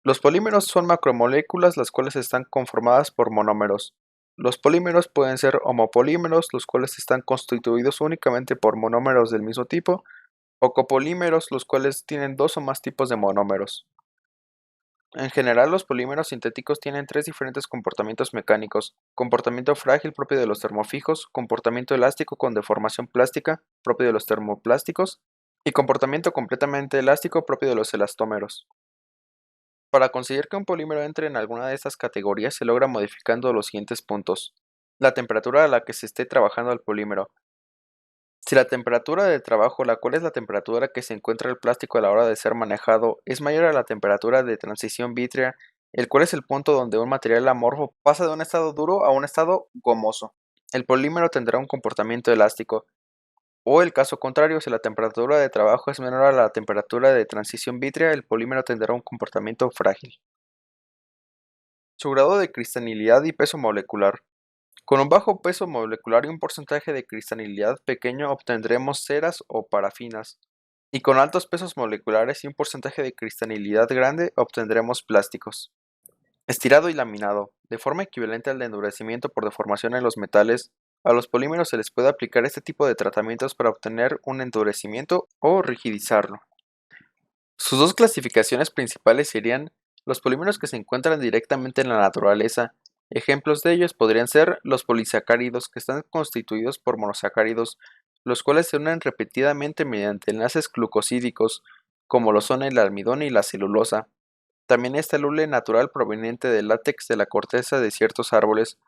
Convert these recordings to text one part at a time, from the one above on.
Los polímeros son macromoléculas las cuales están conformadas por monómeros. Los polímeros pueden ser homopolímeros, los cuales están constituidos únicamente por monómeros del mismo tipo, o copolímeros, los cuales tienen dos o más tipos de monómeros. En general, los polímeros sintéticos tienen tres diferentes comportamientos mecánicos: comportamiento frágil propio de los termofijos, comportamiento elástico con deformación plástica propio de los termoplásticos, y comportamiento completamente elástico propio de los elastómeros. Para conseguir que un polímero entre en alguna de estas categorías se logra modificando los siguientes puntos: la temperatura a la que se esté trabajando el polímero. Si la temperatura de trabajo, la cual es la temperatura que se encuentra el plástico a la hora de ser manejado, es mayor a la temperatura de transición vítrea, el cual es el punto donde un material amorfo pasa de un estado duro a un estado gomoso, el polímero tendrá un comportamiento elástico. O el caso contrario, si la temperatura de trabajo es menor a la temperatura de transición vítrea, el polímero tendrá un comportamiento frágil. Su grado de cristalinidad y peso molecular. Con un bajo peso molecular y un porcentaje de cristalinidad pequeño obtendremos ceras o parafinas, y con altos pesos moleculares y un porcentaje de cristalinidad grande obtendremos plásticos. Estirado y laminado. De forma equivalente al de endurecimiento por deformación en los metales, a los polímeros se les puede aplicar este tipo de tratamientos para obtener un endurecimiento o rigidizarlo. Sus dos clasificaciones principales serían los polímeros que se encuentran directamente en la naturaleza. Ejemplos de ellos podrían ser los polisacáridos, que están constituidos por monosacáridos, los cuales se unen repetidamente mediante enlaces glucosídicos, como lo son el almidón y la celulosa. También está el hule natural proveniente del látex de la corteza de ciertos árboles,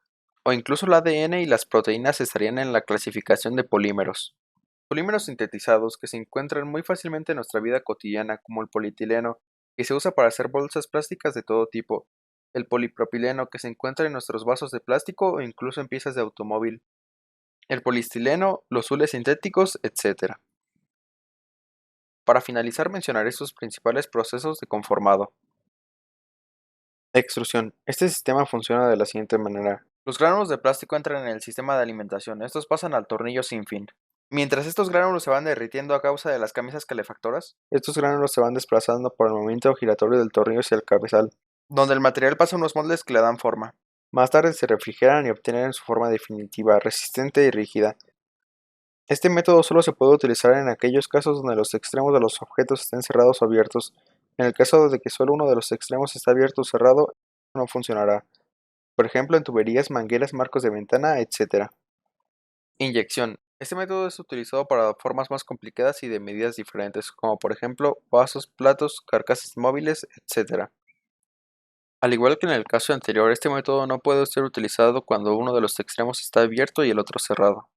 o incluso el ADN y las proteínas estarían en la clasificación de polímeros. Polímeros sintetizados que se encuentran muy fácilmente en nuestra vida cotidiana, como el polietileno, que se usa para hacer bolsas plásticas de todo tipo, el polipropileno, que se encuentra en nuestros vasos de plástico o incluso en piezas de automóvil, el polistileno, los hules sintéticos, etc. Para finalizar, mencionaré sus principales procesos de conformado. Extrusión. Este sistema funciona de la siguiente manera. Los gránulos de plástico entran en el sistema de alimentación. Estos pasan al tornillo sin fin. Mientras estos gránulos se van derritiendo a causa de las camisas calefactoras, estos gránulos se van desplazando por el movimiento giratorio del tornillo hacia el cabezal, donde el material pasa a unos moldes que le dan forma. Más tarde se refrigeran y obtienen su forma definitiva, resistente y rígida. Este método solo se puede utilizar en aquellos casos donde los extremos de los objetos estén cerrados o abiertos. En el caso de que solo uno de los extremos esté abierto o cerrado, no funcionará. Por ejemplo, en tuberías, mangueras, marcos de ventana, etc. Inyección. Este método es utilizado para formas más complicadas y de medidas diferentes, como por ejemplo vasos, platos, carcasas móviles, etc. Al igual que en el caso anterior, este método no puede ser utilizado cuando uno de los extremos está abierto y el otro cerrado.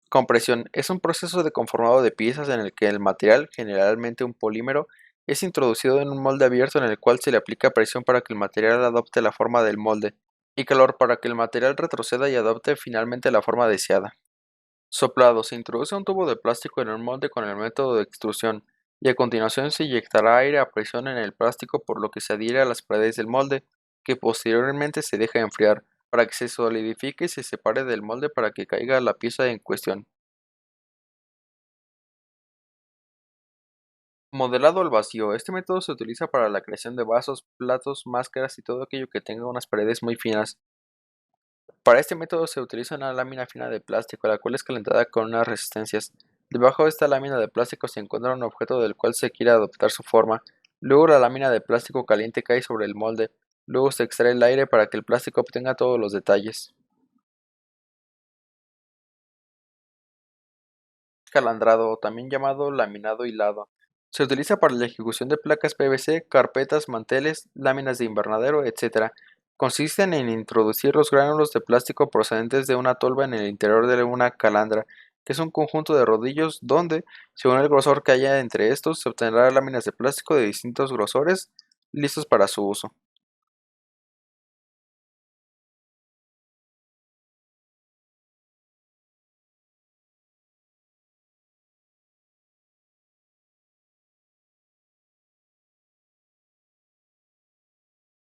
Compresión. Es un proceso de conformado de piezas en el que el material, generalmente un polímero, es introducido en un molde abierto en el cual se le aplica presión para que el material adopte la forma del molde, y calor para que el material retroceda y adopte finalmente la forma deseada. Soplado. Se introduce un tubo de plástico en un molde con el método de extrusión, y a continuación se inyectará aire a presión en el plástico por lo que se adhiere a las paredes del molde, que posteriormente se deja enfriar, para que se solidifique y se separe del molde para que caiga la pieza en cuestión. Modelado al vacío. Este método se utiliza para la creación de vasos, platos, máscaras y todo aquello que tenga unas paredes muy finas. Para este método se utiliza una lámina fina de plástico, la cual es calentada con unas resistencias. Debajo de esta lámina de plástico se encuentra un objeto del cual se quiere adoptar su forma. Luego la lámina de plástico caliente cae sobre el molde. Luego se extrae el aire para que el plástico obtenga todos los detalles. Calandrado, o también llamado laminado hilado. Se utiliza para la ejecución de placas PVC, carpetas, manteles, láminas de invernadero, etc. Consisten en introducir los gránulos de plástico procedentes de una tolva en el interior de una calandra, que es un conjunto de rodillos donde, según el grosor que haya entre estos, se obtendrán láminas de plástico de distintos grosores listos para su uso.